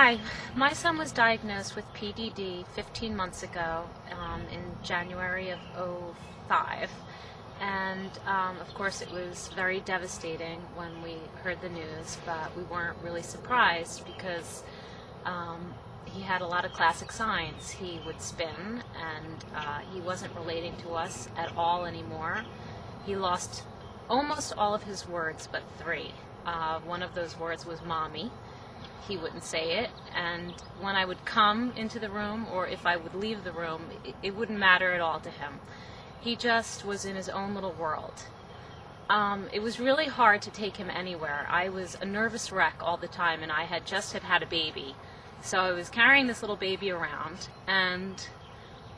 Hi, my son was diagnosed with PDD 15 months ago in January of '05, and of course it was very devastating when we heard the news, but we weren't really surprised because he had a lot of classic signs. He would spin, and he wasn't relating to us at all anymore. He lost almost all of his words but three. One of those words was mommy. He wouldn't say it, and when I would come into the room or if I would leave the room, it wouldn't matter at all to him. He just was in his own little world. It was really hard to take him anywhere. I was a nervous wreck all the time, and I had just had a baby. So I was carrying this little baby around, and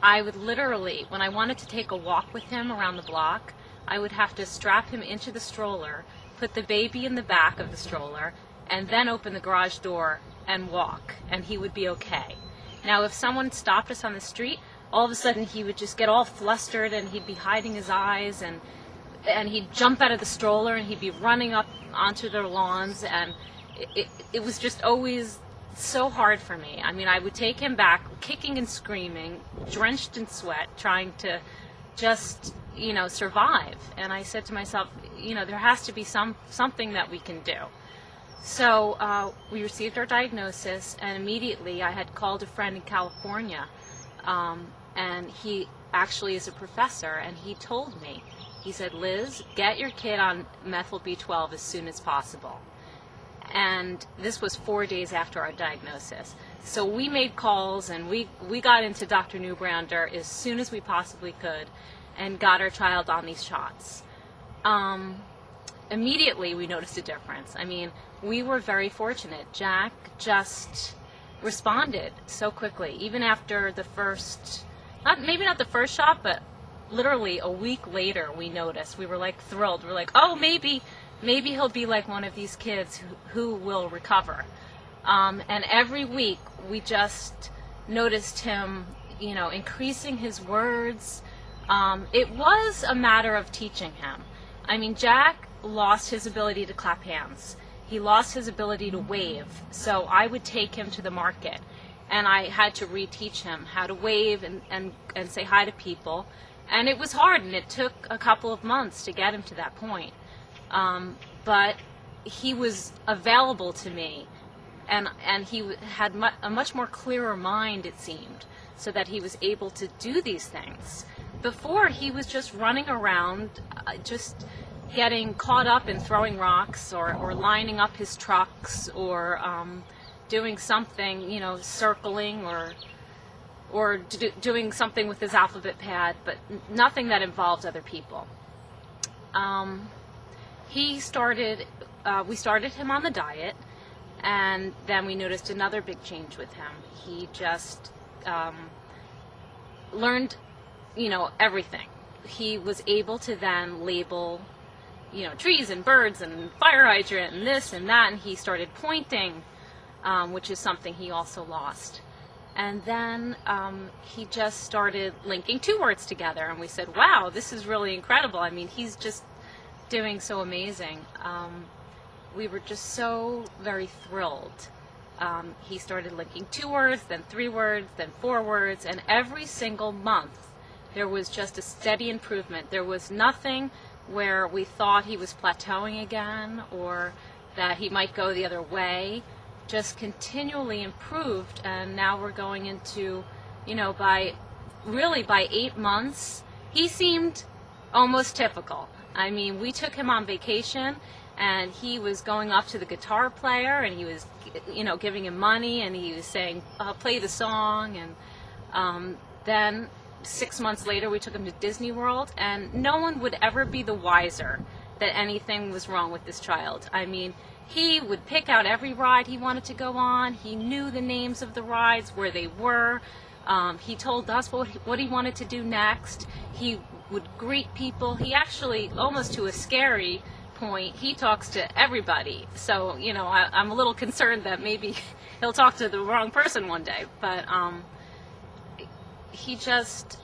I would literally, when I wanted to take a walk with him around the block, I would have to strap him into the stroller, put the baby in the back of the stroller, and then open the garage door and walk, and he would be okay. Now, if someone stopped us on the street, all of a sudden he would just get all flustered, and he'd be hiding his eyes, and he'd jump out of the stroller, and he'd be running up onto their lawns, and it was just always so hard for me. I mean, I would take him back, kicking and screaming, drenched in sweat, trying to just, survive. And I said to myself, there has to be something that we can do. So we received our diagnosis, and immediately I had called a friend in California, and he actually is a professor, and he told me, he said, "Liz, get your kid on methyl B12 as soon as possible." And this was 4 days after our diagnosis. So we made calls, and we got into Dr. Newbrander as soon as we possibly could and got our child on these shots. Immediately we noticed a difference. I mean, we were very fortunate. Jack just responded so quickly, even after the first, maybe not the first shot, but literally a week later we noticed. We were like thrilled. We're like, oh, maybe he'll be like one of these kids who will recover. And every week we just noticed him, increasing his words. It was a matter of teaching him. I mean, Jack lost his ability to clap hands. He lost his ability to wave. So I would take him to the market, and I had to reteach him how to wave and say hi to people. And it was hard, and it took a couple of months to get him to that point. But he was available to me, and he had a much more clearer mind, it seemed, so that he was able to do these things. Before, he was just running around, just getting caught up in throwing rocks or lining up his trucks or doing something, circling or doing something with his alphabet pad, but nothing that involved other people. We started him on the diet, and then we noticed another big change with him. He just learned, everything. He was able to then label, trees and birds and fire hydrant and this and that, and he started pointing, which is something he also lost. And then he just started linking two words together, and we said, wow, this is really incredible. I mean, he's just doing so amazing. We were just so very thrilled. He started linking two words, then three words, then four words, and every single month there was just a steady improvement. There was nothing where we thought he was plateauing again or that he might go the other way. Just continually improved, and now we're going into, by 8 months, he seemed almost typical. I mean, we took him on vacation, and he was going up to the guitar player, and he was, giving him money, and he was saying, play the song, and then 6 months later we took him to Disney World, and no one would ever be the wiser that anything was wrong with this child. I mean, he would pick out every ride he wanted to go on. He knew the names of the rides, where they were. He told us what he wanted to do next. He would greet people. He actually, almost to a scary point, he talks to everybody. So, I'm a little concerned that maybe he'll talk to the wrong person one day. But he's just